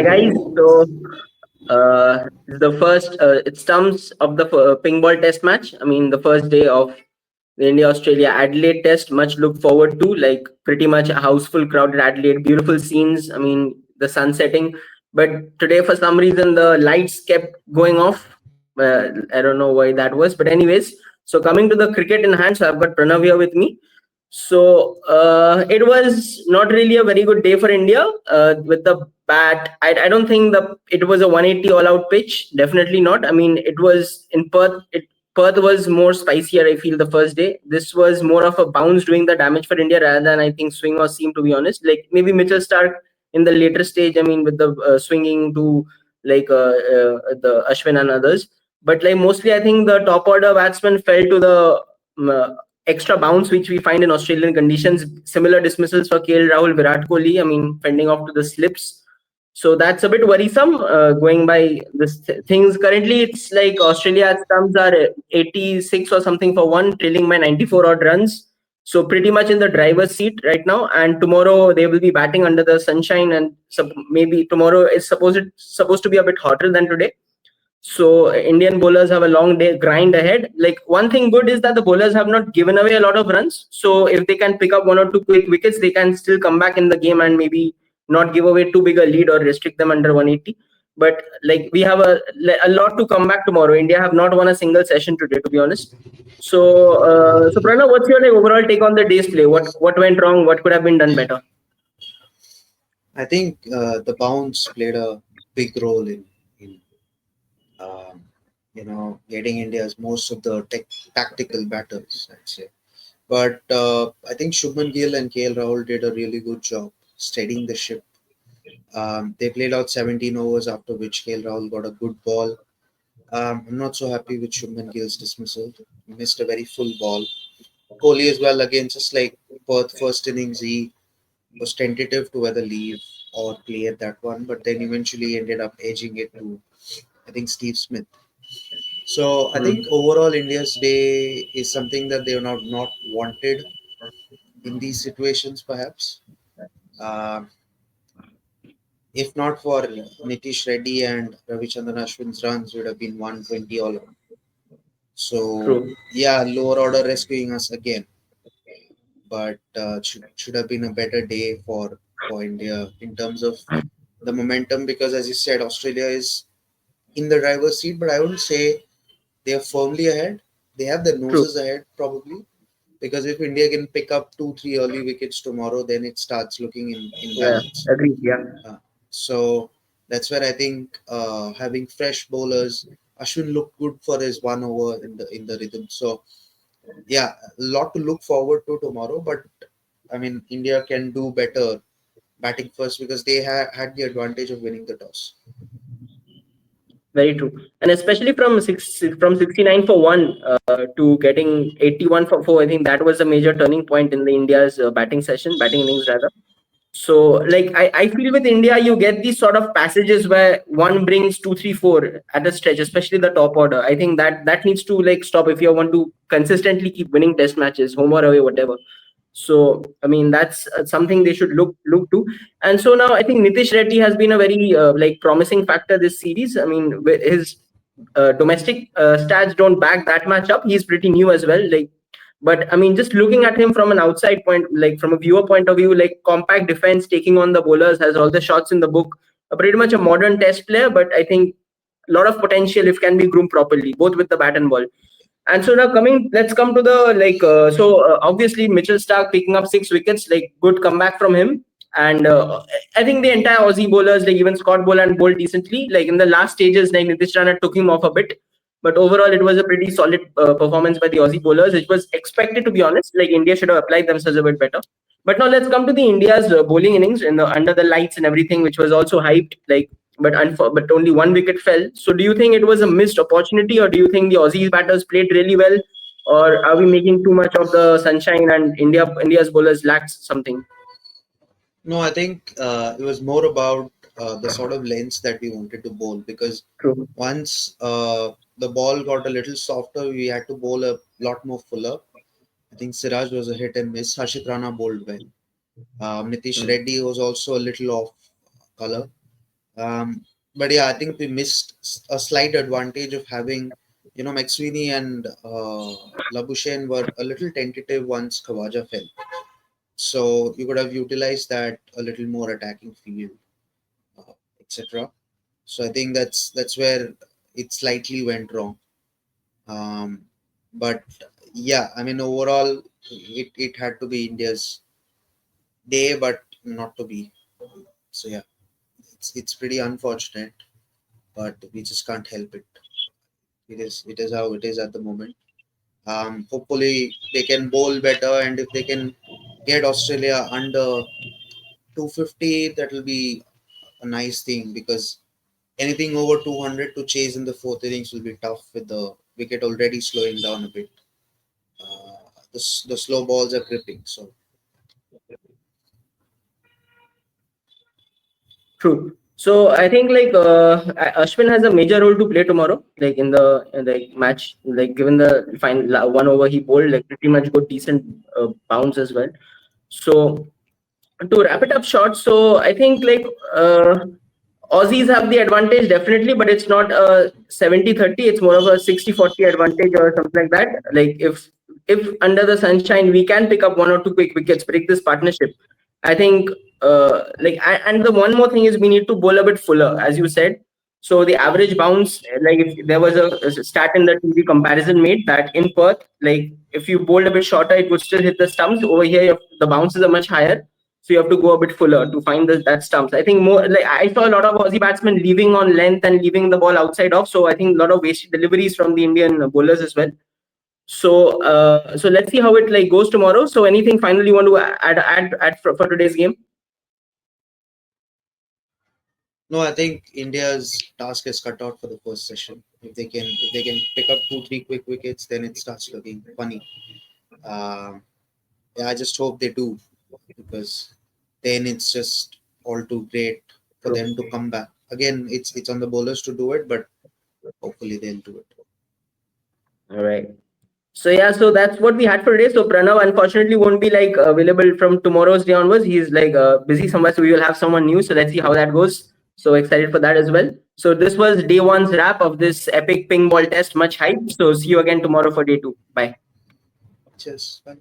Hi guys. The first it stumps of the ping ball test match. I mean, the first day of the India Australia Adelaide test. Much look forward to. Like pretty much a houseful, crowded Adelaide. Beautiful scenes. I mean, the sun setting. But today, for some reason, the lights kept going off. I don't know why that was. But anyways, so coming to the cricket in hand, so I've got Pranav here with me. So it was not really a very good day for India with the bat. I don't think it was a 180 all-out pitch. Definitely not. I mean, it was in Perth. Perth was more spicier. I feel the first day. This was more of a bounce doing the damage for India rather than I think swing or seam. To be honest, like maybe Mitchell Starc in the later stage. I mean, with the swinging to the Ashwin and others. But like mostly, I think the top order batsmen fell to the extra bounce which we find in Australian conditions. Similar dismissals for KL Rahul, Virat Kohli. I mean, fending off to the slips. So that's a bit worrisome. Going by this things currently, it's like Australia stumps are 86 or something for one, trailing by 94 odd runs. So pretty much in the driver's seat right now. And tomorrow they will be batting under the sunshine, and maybe tomorrow is supposed to be a bit hotter than today. So Indian bowlers have a long day grind ahead. Like one thing good is that the bowlers have not given away a lot of runs. So if they can pick up one or two quick wickets, they can still come back in the game and maybe not give away too big a lead or restrict them under 180. But like we have a lot to come back tomorrow. India have not won a single session today, to be honest. So Pranav, what's your like overall take on the day's play? What went wrong? What could have been done better? I think the bounce played a big role in um, getting India's most of the tactical batters, I'd say. But I think Shubman Gill and KL Rahul did a really good job steadying the ship. They played out 17 overs, after which KL Rahul got a good ball. I'm not so happy with Shubman Gill's dismissal. He missed a very full ball. Kohli as well, again, just like Perth first innings, he was tentative to whether leave or play at that one, but then eventually ended up edging it to, I think, Steve Smith. So I think Hmm. overall India's day is something that they are not wanted in these situations, perhaps. Uh, if not for Nitish Reddy and Ravichandran Ashwin's runs, would have been 120 all out. So True. yeah, lower order rescuing us again, but should have been a better day for India in terms of the momentum, because as you said, Australia is in the driver's seat, but I wouldn't say they are firmly ahead. They have their True. noses ahead probably, because if India can pick up 2-3 early wickets tomorrow, then it starts looking in Yeah. balance. Agreed. Yeah. Uh, so that's where I think having fresh bowlers, Ashwin looked good for his 1 over in the rhythm. So yeah, a lot to look forward to tomorrow. But I mean, India can do better batting first because they had the advantage of winning the toss. Very true, and especially from 69 for one to getting 81 for four. I think that was a major turning point in the India's batting innings rather. So, like I feel with India, you get these sort of passages where one brings two, three, four at a stretch, especially the top order. I think that needs to like stop if you want to consistently keep winning test matches, home or away, whatever. So, I mean, that's something they should look to. And so now I think Nitish Reddy has been a very like promising factor this series. I mean, his domestic stats don't back that much up. He's pretty new as well. Like, but I mean, just looking at him from an outside point, like from a viewer point of view, like compact defense, taking on the bowlers, has all the shots in the book. Pretty much a modern test player, but I think a lot of potential if can be groomed properly, both with the bat and ball. And so now let's come to the obviously Mitchell Stark picking up 6 wickets, like good comeback from him. And I think the entire Aussie bowlers, like even Scott Boland bowled decently. Like in the last stages, like Nitish Rana took him off a bit, but overall it was a pretty solid performance by the Aussie bowlers. It was expected, to be honest. Like India should have applied themselves a bit better. But now let's come to the India's bowling innings in the under the lights and everything, which was also hyped. Like but only 1 wicket fell. So do you think it was a missed opportunity, or do you think the Aussies batters played really well, or are we making too much of the sunshine and India's bowlers lacked something? No, I think it was more about the sort of lengths that we wanted to bowl, because True. once the ball got a little softer, we had to bowl a lot more fuller. I think Siraj was a hit and miss. Harshit Rana bowled well. Nitish Mm. Reddy was also a little off color. But yeah, I think we missed a slight advantage of having, McSweeney and Labuschagne were a little tentative once Khawaja fell. So you could have utilized that a little more attacking field, etc. So I think that's where it slightly went wrong. Um, but yeah, I mean overall, it had to be India's day, but not to be. So yeah, it's pretty unfortunate, but we just can't help it. It is how it is at the moment. Hopefully they can bowl better, and if they can get Australia under 250, that will be a nice thing because anything over 200 to chase in the fourth innings will be tough with the wicket already slowing down a bit. The slow balls are gripping. So True. So I think like Ashwin has a major role to play tomorrow, like in the match. Like given the fine 1 over he bowled, like pretty much good decent bounce as well. So to wrap it up short, so I think like Aussies have the advantage definitely, but it's not a 70-30. It's more of a 60-40 advantage or something like that. Like if under the sunshine we can pick up 1 or 2 quick wickets, break this partnership, I think and the one more thing is we need to bowl a bit fuller, as you said. So the average bounce, like if there was a stat in the TV comparison made that in Perth, like if you bowled a bit shorter, it would still hit the stumps. Over here, the bounces are much higher, so you have to go a bit fuller to find that stumps. I think more like I saw a lot of Aussie batsmen leaving on length and leaving the ball outside off. So I think a lot of wasted deliveries from the Indian bowlers as well. So let's see how it like goes tomorrow. So anything finally you want to add for today's game? no, I think India's task is cut out for the first session. If they can pick up 2 3 quick wickets, then it starts looking funny. Um, yeah, I just hope they do because then it's just all too great for True. them to come back. Again, it's on the bowlers to do it, but hopefully they'll do it. All right. So yeah, so that's what we had for today. So Pranav unfortunately won't be like available from tomorrow's day onwards. He's like busy somewhere, so we will have someone new. So let's see how that goes. So excited for that as well. So this was day one's wrap of this epic ping ball test. Much hype. So see you again tomorrow for day two. Bye. Cheers. Bye.